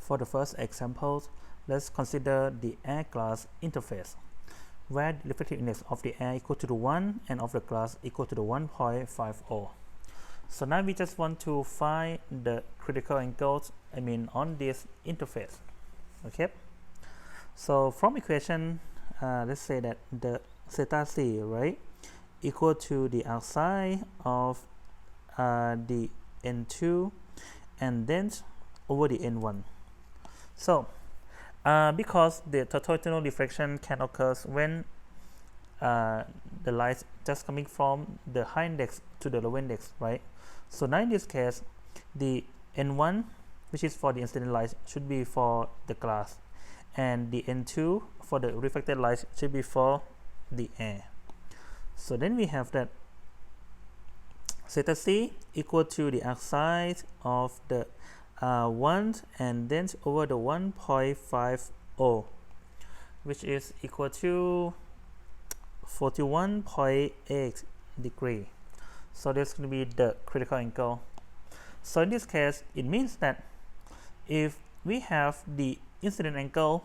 For the first example, let's consider the air glass interface, where the refractive index of the air equal to the 1 and of the glass equal to the 1.50. So now we just want to find the critical angles, on this interface. Okay. So from equation, let's say that the theta c, right, equal to the outside of the N2 and then over the N1. So because the total internal diffraction can occur when the light just coming from the high index to the low index, right? So now in this case, the N1, which is for the incident light, should be for the glass, and the N2 for the reflected light should be for the air. So then we have that theta c equal to the arc side of the 1 and then over the 1.50, which is equal to 41.8 degree. So that's going to be the critical angle. So in this case, it means that if we have the incident angle,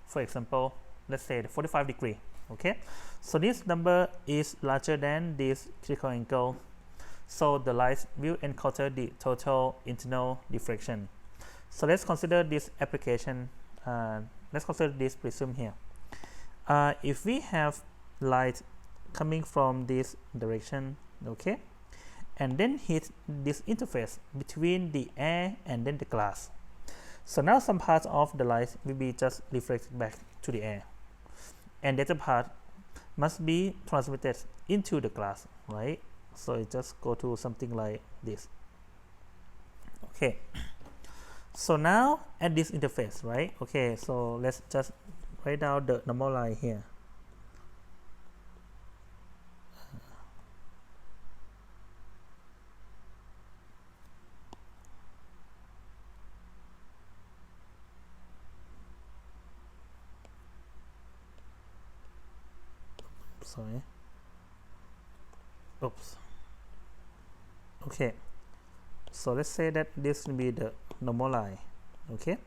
for example, let's say the 45 degree, okay, so this number is larger than this critical angle, so the light will encounter the total internal diffraction. So let's consider this application. Let's consider this prism here. If we have light coming from this direction, okay, and then hit this interface between the air and then the glass, so now some part of the light will be just reflected back to the air, and the other part must be transmitted into the glass, right? So it just go to something like this. Okay, so now at this interface, right? Okay, so let's just write down the normal line here. Sorry. Oops. Okay, so let's say that this will be the normal line. Okay,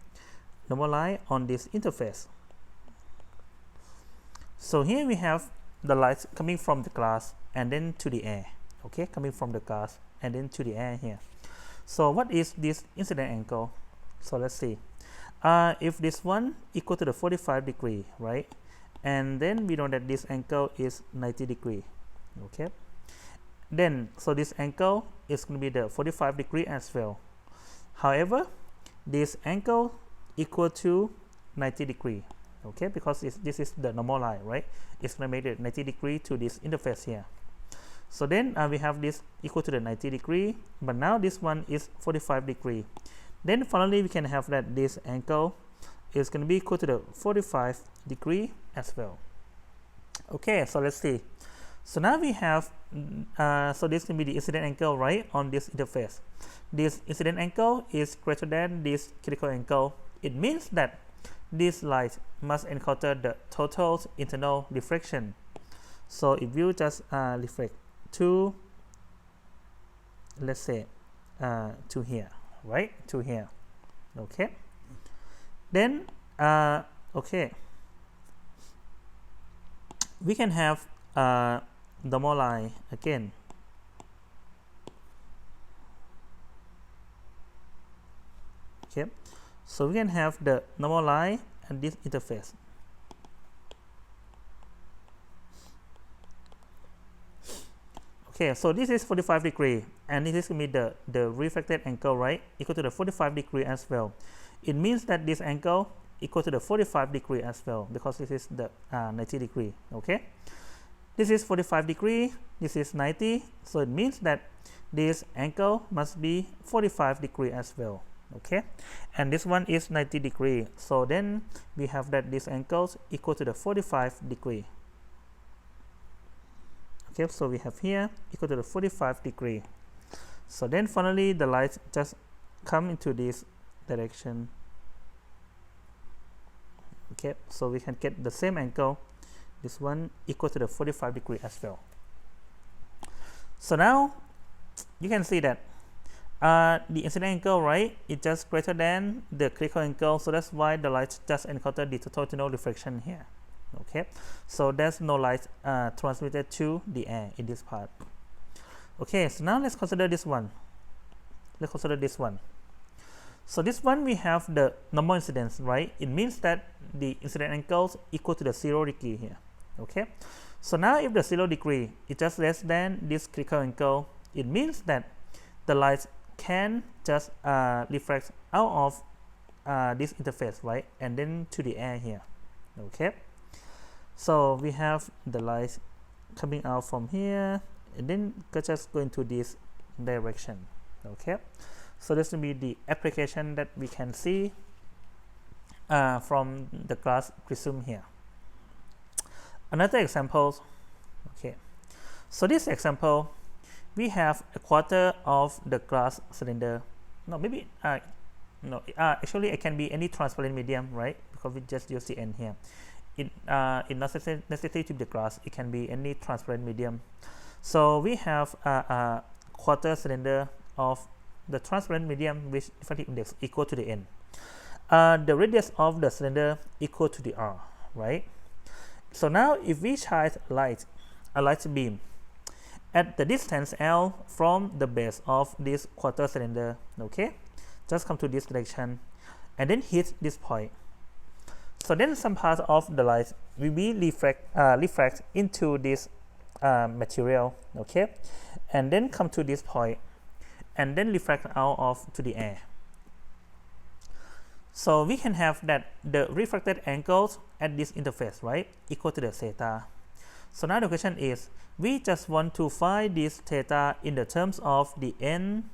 normal line on this interface. So here we have the light coming from the glass and then to the air. Okay, coming from the glass and then to the air here. So what is this incident angle? So let's see. If this one equal to the 45 degree, right, and then we know that this angle is 90 degree. Okay, then so this angle is going to be the 45 degree as well. However, this angle equal to 90 degree, okay, because this is the normal line, right? It's going to make it 90 degree to this interface here. So then we have this equal to the 90 degree, but now this one is 45 degree. Then finally we can have that this angle is going to be equal to the 45 degree as well. Okay, so let's see. So now we have, so this can be the incident angle, right, on this interface. This incident angle is greater than this critical angle. It means that this light must encounter the total internal diffraction. So if you just reflect to, let's say, to here, right, to here, okay. Then, okay, we can have normal line again. Okay, so we can have the normal line and this interface. Okay, so this is 45 degree and this is going to be the reflected angle, right, equal to the 45 degree as well. It means that this angle equal to the 45 degree as well, because this is the 90 degree. Okay, this is 45 degree, this is 90, so it means that this angle must be 45 degree as well. Okay, and this one is 90 degree, so then we have that this angle equal to the 45 degree. Okay, so we have here equal to the 45 degree. So then finally the light just come into this direction. Okay, so we can get the same angle, this one equal to the 45 degree as well. So now you can see that the incident angle, right, is just greater than the critical angle, so that's why the light just encounter the total reflection here. Okay, so there's no light transmitted to the air in this part. Okay, so now let's consider this one. So this one we have the normal incidence, right? It means that the incident angle is equal to the 0 degree here. Okay, so now if the 0 degree is just less than this critical angle, it means that the light can just reflect out of this interface, right, and then to the air here. Okay, so we have the light coming out from here and then just going to this direction. Okay, so this will be the application that we can see from the glass prism here. Another example. Okay, so this example, we have a quarter of the glass cylinder. No, maybe actually it can be any transparent medium, right? Because we just use the N here. It not necessary to be the glass. It can be any transparent medium. So we have a quarter cylinder of the transparent medium with refractive index equal to the N. The radius of the cylinder equal to the R, right? So now if we shine a light beam at the distance L from the base of this quarter cylinder, okay, just come to this direction and then hit this point. So then some part of the light will be refract into this material, okay, and then come to this point and then refract out of to the air. So we can have that the refracted angles at this interface, right, equal to the theta. So now the question is, we just want to find this theta in the terms of the N,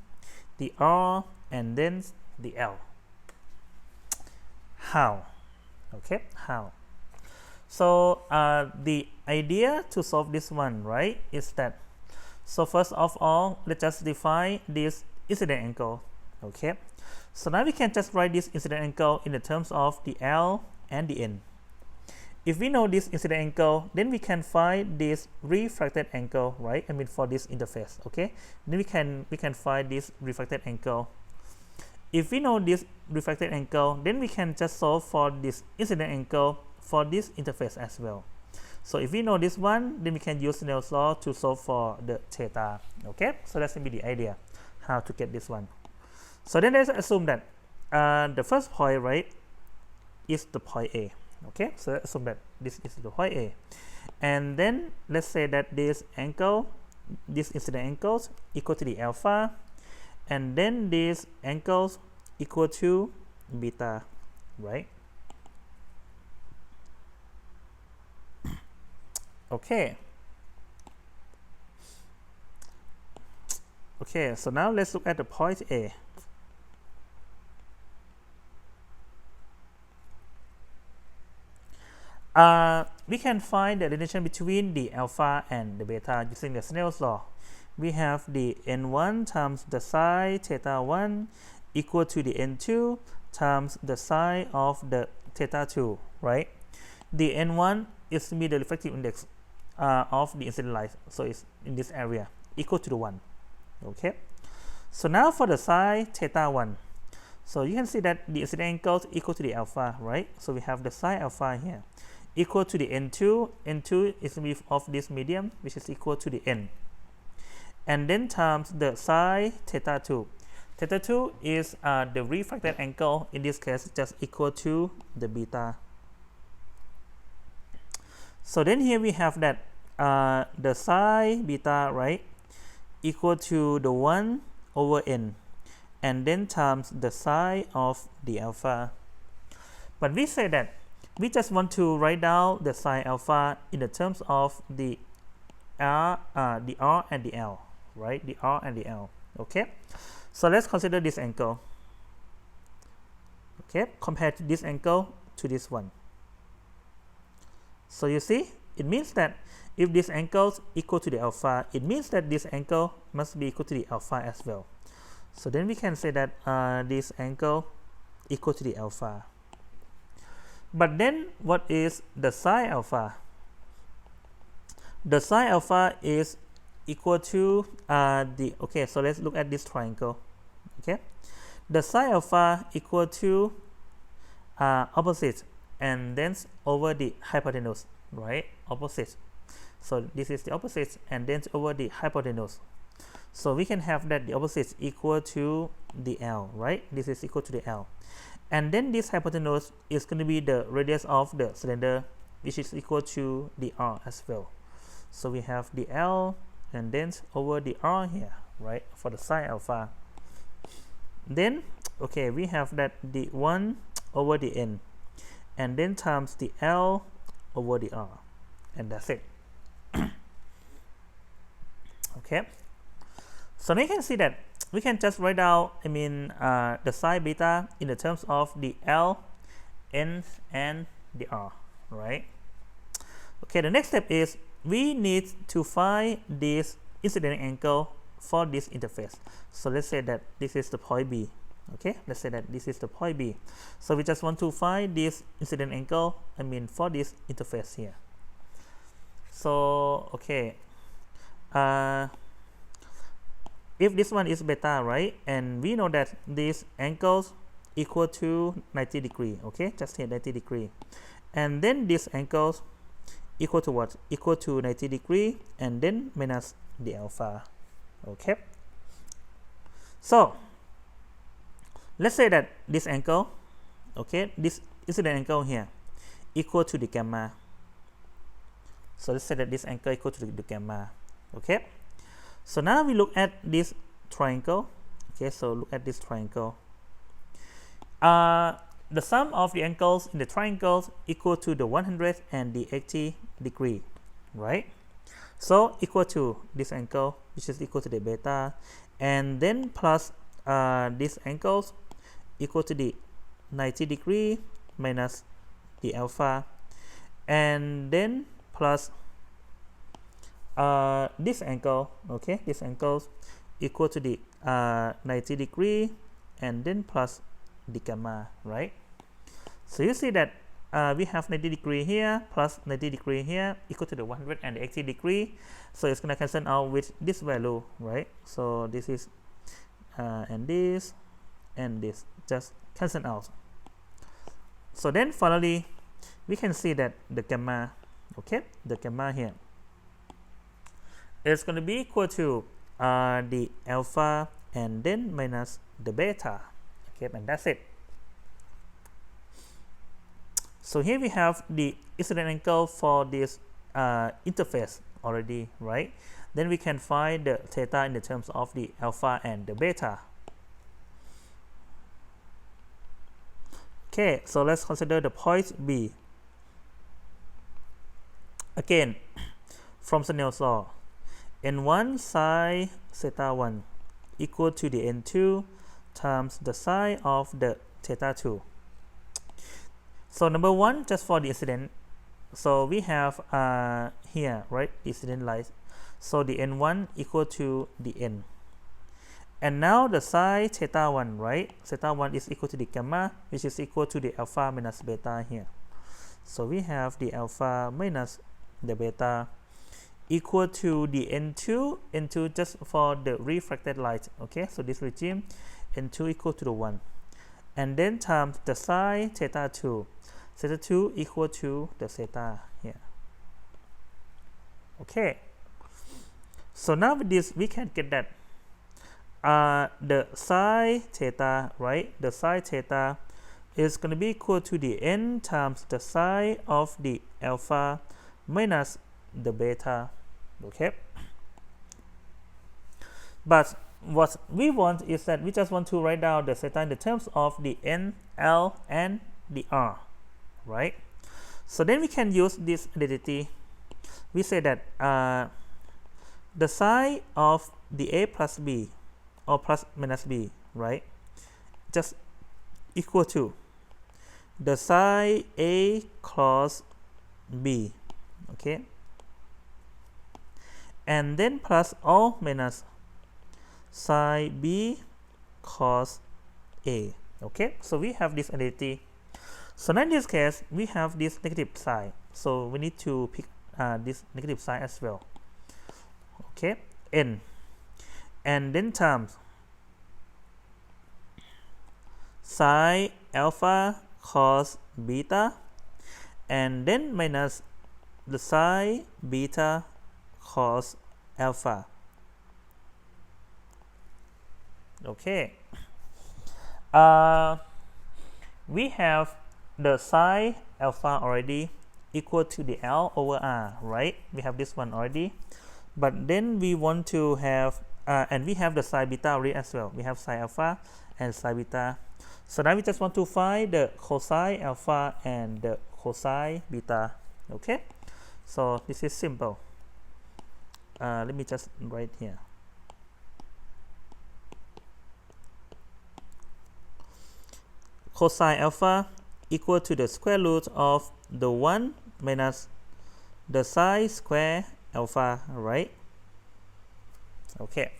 the R, and then the L. How? Okay, how? So the idea to solve this one, right, is that, so first of all, let's just define this incident angle. Okay, so now we can just write this incident angle in the terms of the L and the N. If we know this incident angle, then we can find this refracted angle, right? I mean for this interface, okay? Then we can find this refracted angle. If we know this refracted angle, then we can just solve for this incident angle for this interface as well. So if we know this one, then we can use Snell's law to solve for the theta. Okay, so that's going to be the idea how to get this one. So then let's assume that the first point, right, is the point A. Okay, so let's assume that this is the point A, and then let's say that this angle, this incident angles equal to the alpha, and then these angles equal to beta, right? Okay. Okay, so now let's look at the point A. We can find the relation between the alpha and the beta using the Snell's law. We have the n1 times the psi theta 1 equal to the n2 times the psi of the theta 2, right? The n1 is to be the refractive index of the incident light, so it's in this area, equal to the 1. Okay, so now for the psi theta 1, so you can see that the incident angle is equal to the alpha, right? So we have the psi alpha here equal to the n2. N2 is of this medium, which is equal to the n, and then times the psi theta 2. Theta 2 is the refracted angle, in this case just equal to the beta. So then here we have that the psi beta, right, equal to the 1 over n, and then times the psi of the alpha. But we say that we just want to write down the psi alpha in the terms of the R and the L, right? The R and the L. Okay, so let's consider this angle. Okay, compare this angle to this one. So you see, it means that if this angle is equal to the alpha, it means that this angle must be equal to the alpha as well. So then we can say that this angle equal to the alpha. But then what is the psi alpha? The psi alpha is equal to okay, so let's look at this triangle. Okay, the sine alpha equal to opposite and then over the hypotenuse, right? Opposite. So this is the opposite and then over the hypotenuse. So we can have that the opposite equal to the L, right? This is equal to the L. And then this hypotenuse is going to be the radius of the cylinder, which is equal to the R as well. So we have the L and then over the R here, right? For the sine alpha. Then, okay, we have that the 1 over the N and then times the L over the R. And that's it. Okay. So now you can see that we can just write down, the sine beta in the terms of the L, N, and the R, right? Okay, the next step is we need to find this incident angle for this interface. So let's say that this is the point B. Okay, let's say that this is the point B. So we just want to find this incident angle, for this interface here. So, okay. If this one is beta, right, and we know that these angles equal to 90 degree, okay, just here 90 degree, and then these angles equal to what? Equal to 90 degree and then minus the alpha. Okay, so let's say that this angle, okay, this incident angle here equal to the gamma. So let's say that this angle equal to the gamma. Okay, so now we look at this triangle. Okay, so look at this triangle. The sum of the angles in the triangles equal to the 100 and the 80 degree, right? So equal to this angle, which is equal to the beta, and then plus these angles equal to the 90 degree minus the alpha, and then plus this angle, okay, this angle equal to the 90 degree and then plus the gamma, right? So you see that we have 90 degree here plus 90 degree here equal to the 180 degree. So it's gonna cancel out with this value, right? So this is and this just cancel out. So then finally we can see that the gamma, okay, the gamma here is going to be equal to the alpha and then minus the beta. Okay, and that's it. So here we have the incident angle for this interface already, right? Then we can find the theta in the terms of the alpha and the beta. Okay, so let's consider the point B. Again, from Snell's law, n1 sine theta 1 equal to the n2 times the sine of the theta 2. So number one, just for the incident, so we have here, right, incident light. So the n1 equal to the n. And now the sine theta 1, right? Theta 1 is equal to the gamma, which is equal to the alpha minus beta here. So we have the alpha minus the beta equal to the n2 just for the refracted light. Okay, so this regime n2 equal to the 1. And then times the sine theta 2. Theta 2 equal to the theta here. Okay. So now with this, we can get that the sine theta, right? The sine theta is going to be equal to the n times the sine of the alpha minus the beta. Okay. But what we want is that we just want to write down the theta in the terms of the n, l, and the r, right? So then we can use this identity. We say that the sine of the a plus b or plus minus b, right, just equal to the sine a cos b, okay, and then plus or minus sine b cos a. Okay, so we have this identity. So now in this case we have this negative sign, so we need to pick this negative sign as well. Okay, n, and then times psi alpha cos beta, and then minus the psi beta cos alpha. Okay, we have the psi alpha already equal to the L over R, right? We have this one already, but then we want to have and we have the psi beta already as well. We have psi alpha and psi beta. So now we just want to find the cosine alpha and the cosine beta. Okay, so this is simple. Let me just write here. Cosine alpha equal to the square root of the 1 minus the psi square alpha, right? Okay,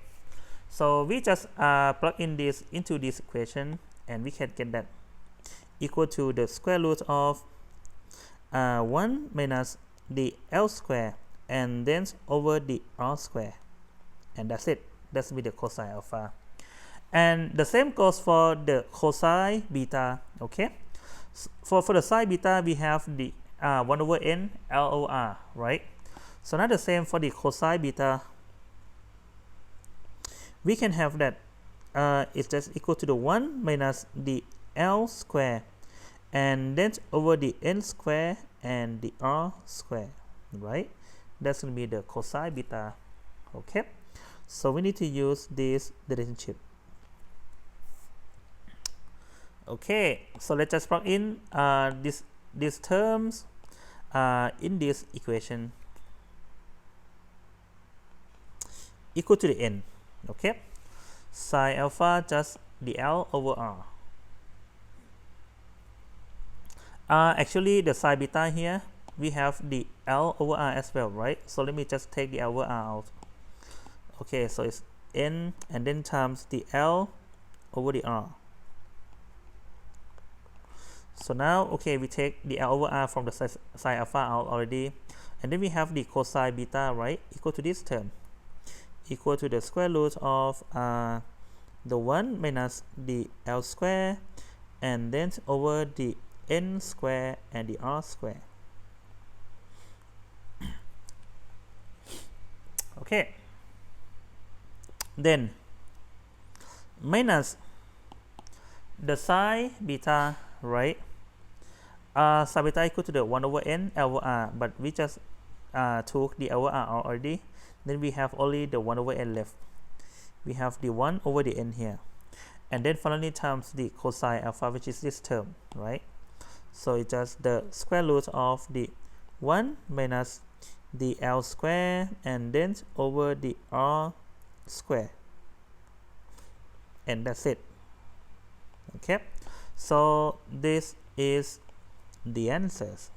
so we just plug in this into this equation, and we can get that equal to the square root of 1 minus the L square and then over the R square, and that's it. That's be the cosine alpha. And the same goes for the cosine beta. Okay, for the sine beta we have the 1 over n L over R, right? So now the same for the cosine beta. We can have that it's just equal to the 1 minus the L square and then over the n square and the R square, right? That's going to be the cosine beta. Okay, so we need to use this relationship. Okay, so let's just plug in these terms in this equation equal to the n. Okay, psi alpha just the L over R. Actually the psi beta here we have the L over R as well, right? So let me just take the L over R out. Okay, so it's n and then times the L over the R. So now, okay, we take the L over R from the psi alpha out already, and then we have the cosine beta, right, equal to this term, equal to the square root of the 1 minus the L square and then over the n square and the R square. Okay, then minus the psi beta, right? Psi beta equal to the 1 over n L over R, but we just took the L over R already. Then we have only the 1 over n left. We have the 1 over the n here, and then finally times the cosine alpha, which is this term, right? So it's just the square root of the 1 minus the L square and then over the R square, and that's it. Okay, so this is the answers.